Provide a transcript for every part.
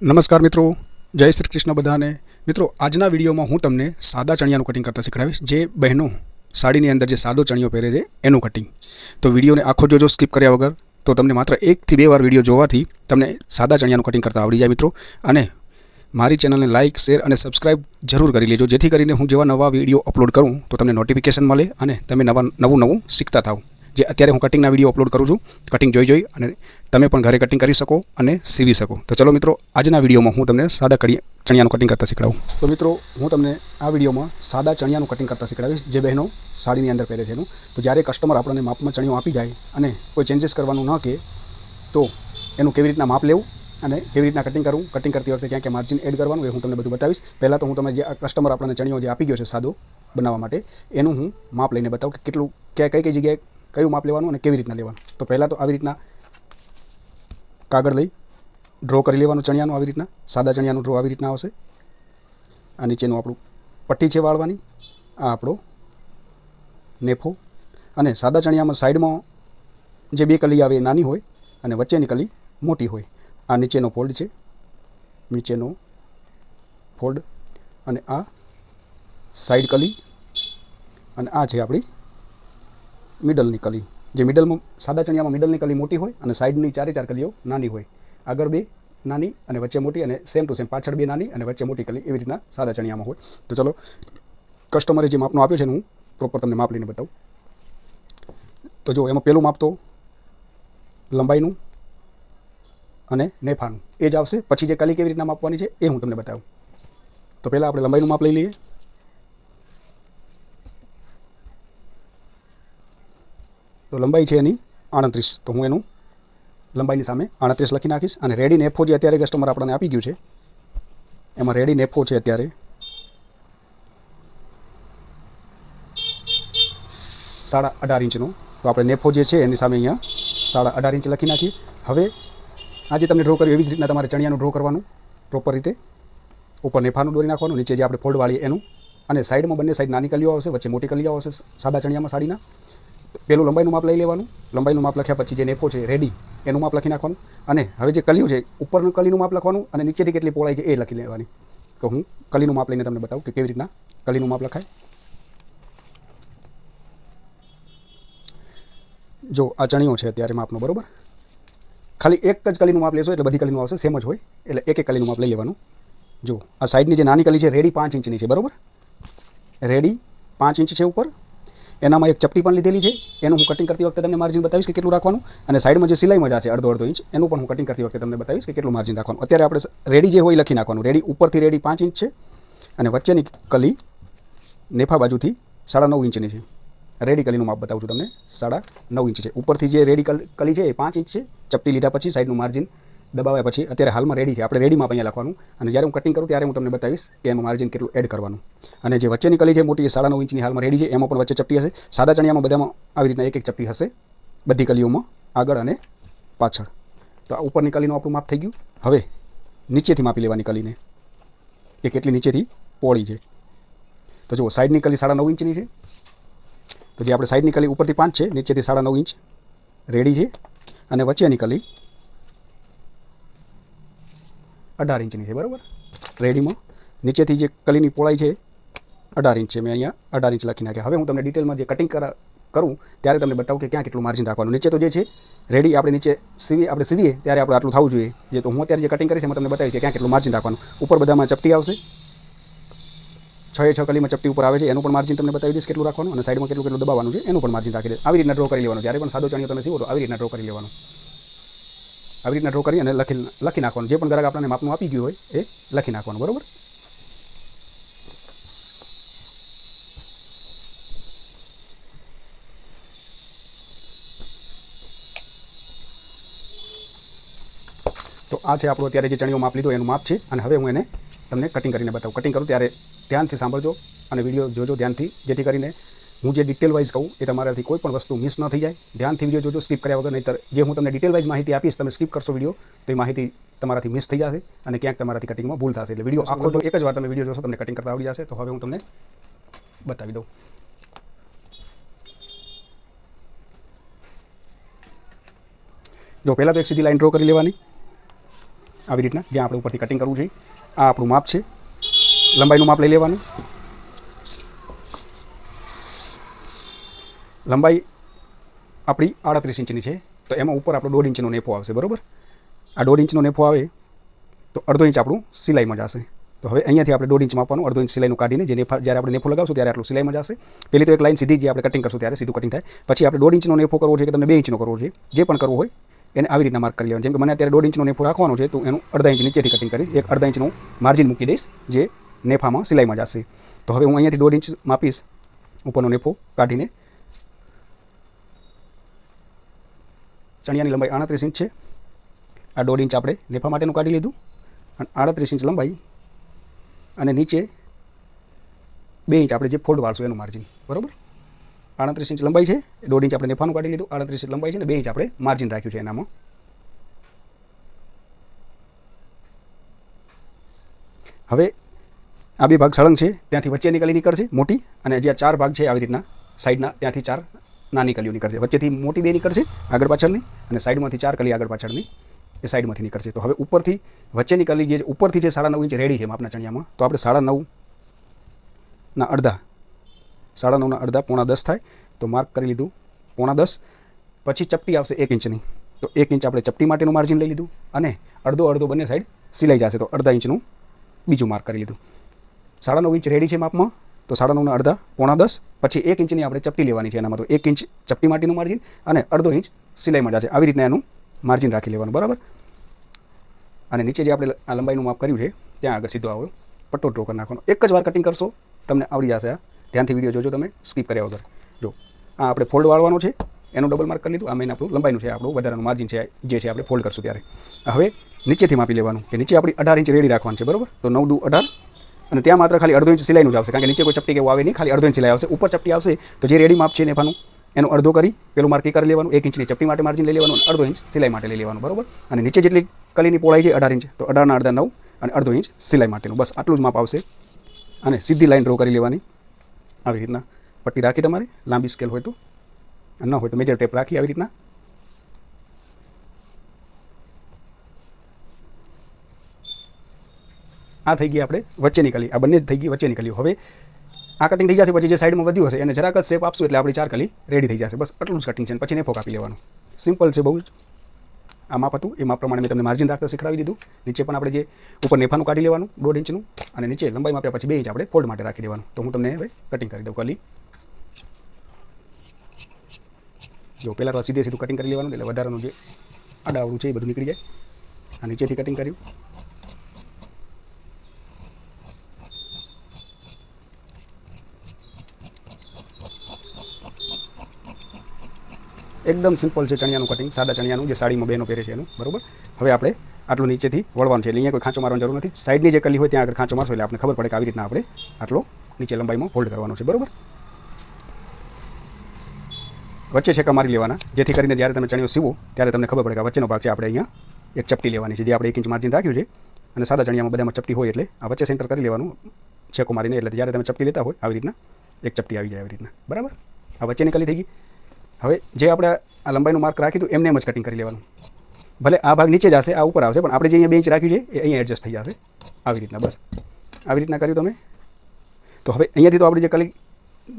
નમસ્કાર મિત્રો, જય શ્રી કૃષ્ણ બધાને. મિત્રો, આજના વિડીયોમાં હું તમને સાદા ચણિયાનું કટિંગ કરતા શીખડાવીશ. જે બહેનો સાડીની અંદર જે સાદો ચણિયો પહેરે છે એનું કટિંગ. તો વિડીયોને આખો જોજો સ્કીપ કર્યા વગર. તો તમને માત્ર 1 થી 2 વાર વિડીયો જોવાથી તમને સાદા ચણિયાનું કટિંગ કરતા આવડી જાય મિત્રો. અને મારી ચેનલને લાઇક, શેર અને સબસ્ક્રાઇબ જરૂર કરી લેજો, જેથી કરીને હું જેવા નવા વિડીયો અપલોડ કરું તો તમને નોટિફિકેશન મળે અને તમે નવું શીખતા થાવ. જે અત્યારે હું કટિંગના વિડીયો અપલોડ કરું છું, કટિંગ જોઈ અને તમે પણ ઘરે કટિંગ કરી શકો અને સીવી શકો. તો ચલો મિત્રો, આજના વિડીયોમાં હું તમને સાદા ચણિયાનું કટિંગ કરતા શીખડાવું. તો મિત્રો, હું તમને આ વિડીયોમાં સાદા ચણિયાનું કટિંગ કરતા શીખડાવીશ, જે બહેનો સાડીની અંદર પહેરે છે એનું. તો જ્યારે કસ્ટમર આપણને માપમાં ચણિયો આપી જાય અને કોઈ ચેન્જીસ કરવાનું ન કહે, તો એનું કેવી રીતના માપ લેવું અને કેવી રીતના કટિંગ કરવું, કટિંગ કરતી વખતે ક્યાં ક્યાં માર્જિન એડ કરવાનું, એ હું તમને બધું બતાવીશ. પહેલાં તો હું તમને જે કસ્ટમર આપણને ચણિયો જે આપી ગયો છે સાદો બનાવવા માટે, એનું હું માપ લઈને બતાવું કે કેટલું કઈ જગ્યાએ કયું માપ લેવાનું અને કેવી રીતના લેવાનું. તો પહેલાં તો આવી રીતના કાગળ લઈ ડ્રો કરી લેવાનું ચણિયાનું. આવી રીતના સાદા ચણિયાનું ડ્રો આવી રીતના આવશે. આ નીચેનું આપણું પટ્ટી છે વાળવાની, આ આપણો નેફો. અને સાદા ચણિયામાં સાઈડમાં જે 2 કલી આવે એ નાની હોય અને વચ્ચેની કલી મોટી હોય. આ નીચેનો ફોલ્ડ છે, નીચેનો ફોલ્ડ, અને આ સાઈડ કલી, અને આ છે આપણી મિડલની કલી. જે મિડલમાં સાદા ચણિયામાં મિડલની કલી મોટી હોય અને સાઈડની 4 કલીઓ નાની હોય. આગળ 2 નાની અને વચ્ચે મોટી, અને સેમ ટુ સેમ પાછળ 2 નાની અને વચ્ચે મોટી કલી, એવી રીતના સાદા ચણિયામાં હોય. તો ચલો, કસ્ટમરે જે માપનો આપ્યો છે હું પ્રોપર તમને માપ લઈને બતાવું. તો જો એમાં પહેલું માપ તો લંબાઈનું અને નેફાનું એ જ આવશે. પછી જે કલી કેવી રીતના માપવાની છે એ હું તમને બતાવું. તો પહેલાં આપણે લંબાઈનું માપ લઈ લઈએ. તો લંબાઈ છે એની 38. તો હું એનું લંબાઈની સામે 38 લખી નાખીશ. અને રેડી નેફો જે અત્યારે કસ્ટમર આપણને આપી ગયું છે, એમાં રેડી નેફો છે અત્યારે 18.5 ઇંચનો. તો આપણે નેફો જે છે એની સામે અહીંયા 18.5 ઇંચ લખી નાખીએ. હવે આ જે તમને ડ્રો કર્યું એવી જ રીતના તમારે ચણિયાનું ડ્રો કરવાનું પ્રોપર રીતે. ઉપર નેફાનું દોરી નાખવાનું, નીચે જે આપણે ફોલ્ડ વાળીએ એનું, અને સાઈડમાં બંને સાઈડ નાની કલીઓ આવશે, વચ્ચે મોટી કલીઓ આવશે સાદા ચણિયામાં સાડીના. પેલું લંબાઈનું માપ લઈ લેવાનું. લંબાઈનું માપ લખ્યા પછી જે નેફો છે રેડી એનું માપ લખી નાખવાનું. અને હવે જે કલીઓ છે ઉપરનું કલીનું માપ લખવાનું અને નીચેથી કેટલી પહોળાઈ છે એ લખી લેવાની. તો હું કલીનું માપ લઈને તમને બતાવું કે કેવી રીતના કલીનું માપ લખાય. જો આ ચણિયો છે અત્યારે માપનો, બરોબર. ખાલી એક જ કલીનું માપ લેશો એટલે બધી કલીનું આવશે, સેમ જ હોય. એટલે એક કલીનું માપ લઈ લેવાનું. જો આ સાઈડની જે નાની કલી છે રેડી 5 ઇંચની છે, બરોબર. રેડી 5 ઇંચ છે ઉપર. એનામાં એક ચપટી પણ લીધેલી છે. એનું હું કટિંગ કરતી વખતે તમને માર્જિન બતાવીશ કે કેટલું રાખવાનું. અને સાઈડમાં જે સિલાઈમાં છે અડધો ઇંચ, એનું પણ હું કટિંગ કરતી વખતે તમને બતાવીશ કે કેટલું માર્જિન રાખવાનું. અત્યારે આપણે રેડી જે હોય લખી નાખવાનું. રેડી ઉપરથી રેડી 5 ઇંચ છે અને વચ્ચેની કલી નેફા બાજુથી 9.5 ઇંચની છે. રેડી કલીનું માપ બતાવું છું તમને. 9.5 ઇંચ છે. ઉપરથી જે રેડી કલી છે એ 5 ઇંચ છે. ચપટી લીધા પછી સાઈડનું માર્જિન દબાવ્યા પછી અત્યારે હાલમાં રેડી છે. આપણે રેડી માપ અહીંયા લખવાનું. અને જ્યારે હું કટિંગ કરું ત્યારે હું તમને બતાવીશ કે એમાં માર્જિન કેટલું એડ કરવાનું. અને જે વચ્ચેની કલી છે મોટી, એ 9.5 ઇંચની હાલમાં રેડી છે. એમાં પણ વચ્ચે ચપટી હશે. સાદા ચણિયામાં બધામાં આવી રીતના એક ચપટી હશે, બધી કલીઓમાં આગળ અને પાછળ. તો આ ઉપરની કલીનું આપણું માપ થઈ ગયું. હવે નીચેથી માપી લેવાની કલીને કે કેટલી નીચેથી પહોળી છે. તો જુઓ, સાઈડની કલી 9.5 ઇંચની છે. તો જે આપણે સાઈડની કલી ઉપરથી 5 છે, નીચેથી 9.5 ઇંચ રેડી છે. અને વચ્ચેની કલી 18 ઇંચની છે, બરાબર. રેડીમાં નીચેથી જે કલીની પહોળાઈ છે 18 ઇંચ છે. મેં અહીંયા 18 ઇંચ લખી નાખ્યા. હવે હું તમને ડિટેલમાં જે કટિંગ કરું ત્યારે તમને બતાવું કે ક્યાં કેટલું માર્જિન રાખવાનું. નીચે તો જે છે રેડી આપણે નીચે સીવીએ ત્યારે આપણે આટલું થવું જોઈએ. જે તો હું અત્યારે જે કટિંગ કરીશ એમાં તમને બતાવીશ કે ક્યાં કેટલું માર્જિન રાખવાનું. ઉપર બધામાં ચપટી આવશે, 6 કલીમાં ચપટી ઉપર આવે છે. એનું પણ માર્જિન તમને બતાવી દઈશ કેટલું રાખવાનું. અને સાઈડમાં કેટલું દબાવવાનું છે એનું પણ માર્જિન રાખી દે. આવી રીતના ડ્રો કરી લેવાનું. જ્યારે પણ સાદો ચણિયો તમે સીવો તો આવી રીતના ડ્રો કરી લેવાનું. આવી રીતના ડ્રો કરી અને લખી નાખવાનું. જે પણ ગ્રાહક આપણને માપનું આપી ગયું હોય એ લખી નાખવાનું, બરાબર. તો આ છે આપણું અત્યારે જે ચણિયો માપ લીધો એનું માપ છે. અને હવે હું એને તમને કટિંગ કરીને બતાવું. કટિંગ કરું ત્યારે ધ્યાનથી સાંભળજો અને વિડીયો જોજો ધ્યાનથી, જેથી કરીને હું જે ડિટેલ વાઇઝ કહું એ તમારાથી કોઈ પણ વસ્તુ મિસ ન થઈ જાય. ધ્યાનથી વિડીયો જોજો, સ્કીપ કર્યા વગર. નહીંતર જે હું તમને ડિટેલ વાઇઝ માહિતી આપીશ, તમે સ્કીપ કરશો વિડીયો તો એ માહિતી તમારાથી મિસ થઈ જશે અને ક્યાંક તમારાથી કટિંગમાં ભૂલ થશે. એટલે વિડીયો આખો જો એક જ વાર તમે વિડીયો જોશો તમને કટિંગ કરતા આવડી જશે. તો હવે હું તમને બતાવી દઉં. જો પહેલાં તો એક સીધી લાઈન ડ્રો કરી લેવાની. આવી રીતના જ્યાં આપણે ઉપરથી કટિંગ કરવું જોઈએ. આ આપણું માપ છે. લંબાઈનું માપ લઈ લેવાનું. લંબાઈ આપણી 38 ઇંચની છે, તો એમાં ઉપર આપણો 1.5 ઇંચનો નેફો આવશે. બરાબર, આ 1.5 ઇંચનો નેફો આવે તો 1/2 ઇંચ આપણું સિલાઈમાં જશે. તો હવે અહીંયાથી આપણે 1.5 ઇંચ માપવાનું, 1/2 ઇંચ સિલાઈનું કાઢીને જે જ્યારે આપણે નેફો લગાવશું ત્યારે આટલું સિલાઈમાં જશે. પહેલી તો એક લાઈન સીધી જે આપણે કટિંગ કરશું ત્યારે સીધું કટિંગ થાય. પછી આપણે 1.5 ઇંચનો નેફો કરવો છે કે તમને 2 ઇંચનો કરવો છે, જે પણ કરવું હોય એને આવી રીતના માર્ક કરી લેવાનું. જેમ કે મને અત્યારે 1.5 ઇંચનો નેફો રાખવાનો છે, તો એનું 1/2 ઇંચ નીચેથી કટિંગ કરી એક 1/2 ઇંચનું માર્જિન મૂકી દઈશ, જે નેફામાં સિલાઈમાં જશે. તો હવે હું અહીંયાથી 1.5 ઇંચ માપીશ ઉપરનો નેફો કાઢીને. ચણિયાની લંબાઈ 38 ઇંચ છે. આ 1.5 ઇંચ આપણે નેફા માટેનું કાઢી લીધું અને 38 ઇંચ લંબાઈ અને નીચે 2 ઇંચ આપણે જે ફોલ્ડ વાળશું એનું માર્જિન. બરાબર, 38 ઇંચ લંબાઈ છે, 1.5 ઇંચ આપણે નેફાનું કાઢી લીધું, 38 ઇંચ લંબાઈ છે ને 2 ઇંચ આપણે માર્જિન રાખ્યું છે એનામાં. હવે આ બે ભાગ સળંગ છે, ત્યાંથી વચ્ચેની કલી નીકળશે મોટી, અને જે આ 4 ભાગ છે આવી રીતના સાઈડના, ત્યાંથી 4 નાની કલીઓ નીકળશે. વચ્ચેથી મોટી 2 નીકળશે આગળ પાછળની, અને સાઈડમાંથી 4 કલી આગળ પાછળની એ સાઈડમાંથી નીકળશે. તો હવે ઉપરથી વચ્ચેની કલી જે ઉપરથી છે 9.5 ઇંચ રેડી છે માપના ચણિયામાં, તો આપણે 9.5 અડધા, 9.5 અડધા 9.10 થાય. તો માર્ક કરી લીધું 9.10. પછી ચપટી આવશે 1 ઇંચની, તો 1 ઇંચ આપણે ચપટી માટેનું માર્જિન લઈ લીધું, અને અડધો બંને સાઈડ સિલાઈ જશે, તો 1/2 ઇંચનું બીજું માર્ક કરી લીધું. 9.5 ઇંચ રેડી છે માપમાં, તો 9.5 અડધા 9.10. પછી 1 ઇંચની આપણે ચપટી લેવાની છે એનામાં, તો 1 ઇંચ ચપટી માટેનું માર્જિન અને 1/2 ઇંચ સિલાઈમાં જશે. આવી રીતના એનું માર્જિન રાખી લેવાનું. બરાબર, અને નીચે જે આપણે આ લંબાઈનું માપ કર્યું છે ત્યાં આગળ સીધો આવો પટ્ટો ડ્રો કરી નાખવાનો. એક જ વાર કટિંગ કરશો તમને આવડી જશે. આ ધ્યાનથી વિડીયો જોજો તમે, સ્કીપ કર્યા વગર. જો આ આપણે ફોલ્ડ વાળવાનો છે, એનું ડબલ માર્ક કરી લીધું. આ મેન આપણું લંબાઈનું છે, આપણું વધારાનું માર્જિન છે જે છે આપણે ફોલ્ડ કરશું ત્યારે. હવે નીચેથી માપી લેવાનું કે નીચે આપણી 18 ઇંચ રેડી રાખવાનું છે. બરાબર, તો 9 દુ 18, અને ત્યાં માત્ર ખાલી 1/2 ઇંચ સિલાઈનું જ આવશે, કારણ કે નીચે કોઈ ચપટી કે એવું આવે નહીં, ખાલી 1/2 ઇંચ સિલાઈ આવશે. ઉપર ચપટી આવશે તો જે રેડી માપ છે નેફાનું એનું અડધો કરી પેલું માર્ક કરી લેવાનું. 1 ઇંચની ચપટી માટે માર્જિન લઈ લેવાનું, અને 1/2 ઇંચ સિલાઈ માટે લઈ લેવાનું. બરાબર, અને નીચે જેટલી કલીની પહોળાઈ છે 18 ઇંચ, તો 18 ના અડધા 9 અને 1/2 ઇંચ સિલાઈ માટેનું. બસ આટલું જ માપ આવશે. અને સીધી લાઈન ડ્રો કરી લેવાની આવી રીતના. પટ્ટી રાખી તમારે, લાંબી સ્કેલ હોય તો, ન હોય તો મેજર ટેપ રાખી આવી રીતના. આ થઈ ગઈ આપણે વચ્ચેની કલી, આ બંને થઈ ગઈ વચ્ચેની કલીઓ. હવે આ કટિંગ થઈ જશે, પછી જે સાઈડમાં વધ્યું હશે એને જરાક જ શેપ આપશું એટલે આપણી 4 કલી રેડી થઈ જશે. બસ આટલું જ કટિંગ છે, પછી નેફો કાપી લેવાનું. સિમ્પલ છે બહુ જ. આ માપ હતું, એ માપ પ્રમાણે મેં તમને માર્જિન રાખતા શીખવાડી દીધું. નીચે પણ આપણે જે ઉપર નેફાનું કાઢી લેવાનું 1.5 ઇંચનું, અને નીચે લંબાઈ માપ્યા પછી 2 ઇંચ આપણે ફોલ્ડ માટે રાખી દેવાનું. તો હું તમને હવે કટિંગ કરી દઉં કલી. જો પહેલાં તો સીધે સીધું કટિંગ કરી લેવાનું, એટલે વધારાનું જે આડાવડું છે એ બધું નીકળી જાય. આ નીચેથી કટિંગ કર્યું. એકદમ સિમ્પલ છે ચણિયાનું કટિંગ, સાદા ચણિયાનું જે સાડીમાં બહેનો પહેરે છે એનું. બરાબર, હવે આપણે આટલું નીચેથી વળવાનું છે, એટલે અહીંયા કોઈ ખાંચો મારવાની જરૂર નથી. સાઈડની જે કલી હોય ત્યાં આગળ ખાંચો મારશો એટલે આપણે ખબર પડે કે આવી રીતના આપણે આટલો નીચે લંબાઈમાં ફોલ્ડ કરવાનો છે. બરાબર, વચ્ચે છેકા મારી લેવાના, જેથી કરીને જ્યારે તમે ચણિયો સીવો ત્યારે તમને ખબર પડે કે આ વચ્ચેનો ભાગ છે, આપણે અહીંયા એક ચપટી લેવાની છે, જે આપણે 1 ઇંચ માર્જિન રાખ્યું છે. અને સાદા ચણિયામાં બધામાં ચપટી હોય એટલે આ વચ્ચે સેન્ટર કરી લેવાનું છેકો મારીને, એટલે જ્યારે તમે ચપટી લેતા હોય આવી રીતના એક ચપટી આવી જાય આવી રીતના. બરાબર, આ વચ્ચેની કલી થઈ ગઈ. હવે જે આપણે આ લંબાઈનું માર્ક રાખ્યું હતું એમને એમ જ કટિંગ કરી લેવાનું. ભલે આ ભાગ નીચે જશે, આ ઉપર આવશે, પણ આપણે જે અહીંયા 2 ઇંચ રાખ્યું છે એ અહીંયા એડજસ્ટ થઈ જશે આવી રીતના. બસ આવી રીતના કર્યું તમે. તો હવે અહીંયાથી તો આપણી જે કલી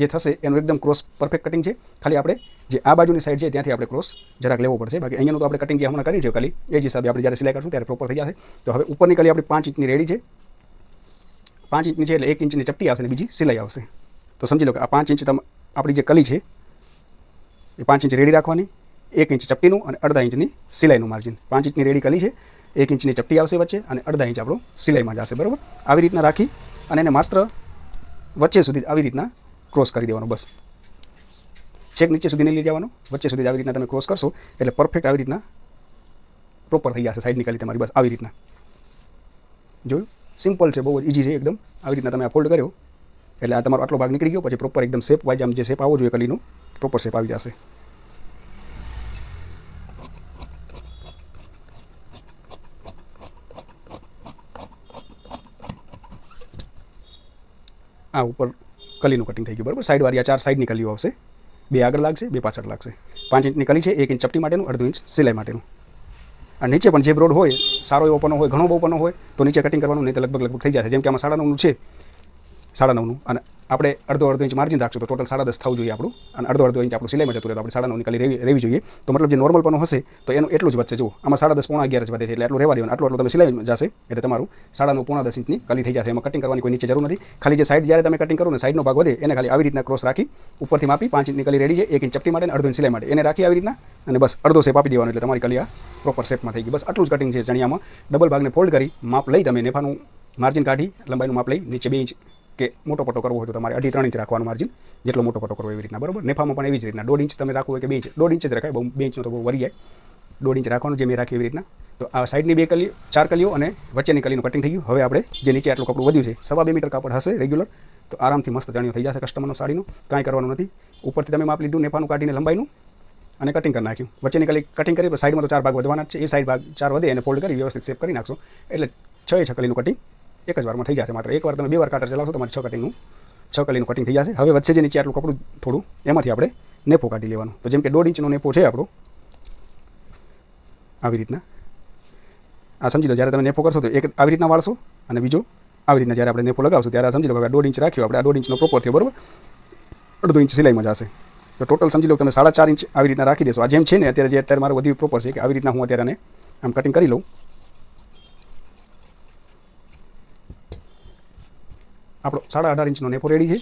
જે થશે એનું એકદમ ક્રોસ પરફેક્ટ કટિંગ છે. ખાલી આપણે જે આ બાજુની સાઈડ છે ત્યાંથી આપણે ક્રોસ જરાક લેવો પડશે, બાકી અહીંયાનું તો આપણે કટિંગ જે હમણાં કરી છે કલી એ જ હિસાબે આપણે જ્યારે સિલાઈ કરશું ત્યારે પ્રોપર થઈ જશે. તો હવે ઉપરની કલી આપણી 5 ઇંચની રેડી છે. 5 ઇંચની છે એટલે 1 ઇંચની ચપટી આવશે અને બીજી સિલાઈ આવશે. તો સમજી લો કે આ 5 ઇંચ આપણી જે કલી છે એ 5 ઇંચ રેડી રાખવાની, 1 ઇંચ ચપટીનું અને 1/2 ઇંચની સિલાઈનું માર્જિન. 5 ઇંચની રેડી કલી છે, 1 ઇંચની ચપટી આવશે વચ્ચે અને 1/2 ઇંચ આપણું સિલાઈમાં જશે. બરાબર, આવી રીતના રાખી અને એને માત્ર વચ્ચે સુધી આવી રીતના ક્રોસ કરી દેવાનો. બસ છેક નીચે સુધી નહીં લઈ જવાનું, વચ્ચે સુધી આવી રીતના તમે ક્રોસ કરશો એટલે પરફેક્ટ આવી રીતના પ્રોપર થઈ જશે સાઈડની કલી તમારી. બસ આવી રીતના જોયું, સિમ્પલ છે, બહુ જ ઇઝી છે એકદમ. આવી રીતના તમે આ ફોલ્ડ કર્યો એટલે આ તમારો આટલો ભાગ નીકળી ગયો. પછી પ્રોપર એકદમ શેપ વાઇઝ આમ જે શેપ આવવો જોઈએ કલીનો પ્રોપર શેપ આવી જશે. આ ઉપર કલીનું કટિંગ થઈ ગયું. બરાબર, સાઈડવાળી આ 4 સાઈડની કલીઓ આવશે, 2 આગળ લાગશે, 2 પાછળ લાગશે. 5 ઇંચની કલી છે, 1 ઇંચ ચપટી માટેનું, 1/2 ઇંચ સિલાઈ માટેનું. અને નીચે પણ જે બ્રોડ હોય સારો એવો પનો હોય, ઘણો બહુ પનો હોય તો નીચે કટિંગ કરવાનું, નહીં તો લગભગ થઈ જશે. જેમ કે આમાં 9.5નું છે, 9.5નું, અને આપણે અડધો ઇંચ માર્જિન રાખશું તો ટોટલ 10.5 થવું જોઈએ આપણું, અને અડધો ઇંચ આપણું સિલાઈમાં જતું રહે તો આપણે 9.5ની કલી રહેવી જોઈએ. તો મતલબ જે નોર્મલ પનો હશે તો એનું એટલું જ વધશે. જુઓ આમાં 10.5 પોણા 11 જ વધે છે, એટલે આટલું રહેવા દેવાનું. આટલું તમે સિલાઈમાં જશે એટલે તમારું 9.5 પોણા 10 ઇંચની કલી થઈ જશે. એમાં કટિંગ કરવાની કોઈ નીચે જરૂર નથી. ખાલી જે સાઈડ જ્યારે તમે કટિંગ કરો ને સાઈડનો ભાગ વધે એને ખાલી આવી રીતના ક્રોસ રાખી ઉપરથી માપી 5 ઇંચની કલી રેડી છે, 1 ઇંચ ચપટી માટે અને અડધો ઇંચ સિલાઈ માટે એને રાખી આવી રીતના, અને બસ અડધો શેપ આપી દેવાનો એટલે તમારી કલી આ પ્રોપર શેપમાં થઈ ગઈ. બસ આટલું જ કટિંગ છે ચણિયામાં. ડબલ ભાગને ફોલ્ડ કરી માપ લઈ તમે નેફાનું માર્જિન કાઢી લંબાઈનું માપ લઈ નીચે 2 ઇંચ કે મોટો પટ્ટો કરવો હોય તો તમારે 2.5-3 ઇંચ રાખવાનું માર્જિન, જેટલો મોટો પટ્ટો કરવો એવી રીતના, બરાબર. નેફામાં પણ એવી જ રીતના 1.5 ઇંચ તમે રાખવું હોય કે 2 ઇંચ, 1.5 ઇંચ જ રખાય, 2 ઇંચનો તો બહુ વરી જાય. 1.5 ઇંચ રાખવાનું જે મેં રાખ્યું એવી રીતના. તો આ સાઈડની 2 કલીઓ, 4 કલીઓ અને વચ્ચેની કલીનું કટિંગ થઈ ગયું. હવે આપણે જે નીચે આટલું કપડું વધ્યું છે 2.5 મીટર કાપડ હશે રેગ્યુલર, તો આરામથી મસ્ત ચણિયો થઈ જશે કસ્ટમરનો સાડીનો. કાંઈ કરવાનું નથી. ઉપરથી તમે માપ લીધું નેફાનું કાઢીને લંબાઈનું અને કટિંગ કરી નાખ્યું. વચ્ચેની કલી કટિંગ કરી, સાઈડમાં તો 4 ભાગ વધવાના જ છે. એ સાઈડ ભાગ 4 વધે અને ફોલ્ડ કરી વ્યવસ્થિત શેપ કરી નાખશો એટલે 6 કલીનું કટિંગ એક જ વારમાં થઈ જશે. માત્ર એકવાર તમે 2 વાર કાટર ચલાવશો તમારે 6 કલીનું કટિંગ થઈ જશે. હવે વચ્ચે જે નીચે આટલું કપડું થોડું એમાંથી આપણે નેફો કાઢી લેવાનું. તો જેમ કે 1.5 ઇંચનો નેફો છે આપણો, આવી રીતના આ સમજી લો. જ્યારે તમે નેફો કરશો તો એક આવી રીતના વાળશો અને બીજો આવી રીતના જ્યારે આપણે નેફો લગાવશું ત્યારે સમજી લો કે 1.5 ઇંચ રાખ્યો આપણે, આ 1.5 ઇંચનો પ્રોપર થયો, બરાબર. અડધો ઇંચ સિલાઈમાં જશે તો ટોટલ સમજી લો તમે 4.5 ઇંચ આવી રીતના રાખી દેશો. આ જેમ છે ને અત્યારે મારું વધ્યું પ્રોપર છે કે આવી રીતના હું અત્યારે આને આમ કટિંગ કરી લઉં. આપણો 18.5 ઇંચનો નેફો રેડી છે,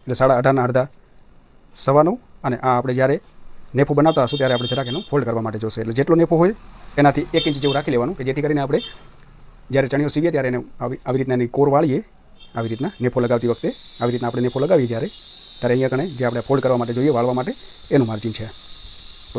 એટલે 18.5ના અડધા 9.25, અને આ આપણે જ્યારે નેફો બનાવતા હશું ત્યારે આપણે જરાક એનો ફોલ્ડ કરવા માટે જોશે. એટલે જેટલો નેફો હોય એનાથી 1 ઇંચ જેવું રાખી લેવાનું કે જેથી કરીને આપણે જ્યારે ચણિયો સીવીએ ત્યારે એને આવી રીતના એની કોર વાળીએ, આવી રીતના નેફો લગાવતી વખતે આવી રીતના આપણે નેફો લગાવીએ ત્યારે અહીંયા કણે જે આપણે ફોલ્ડ કરવા માટે જોઈએ વાળવા માટે એનું માર્જિન છે. તો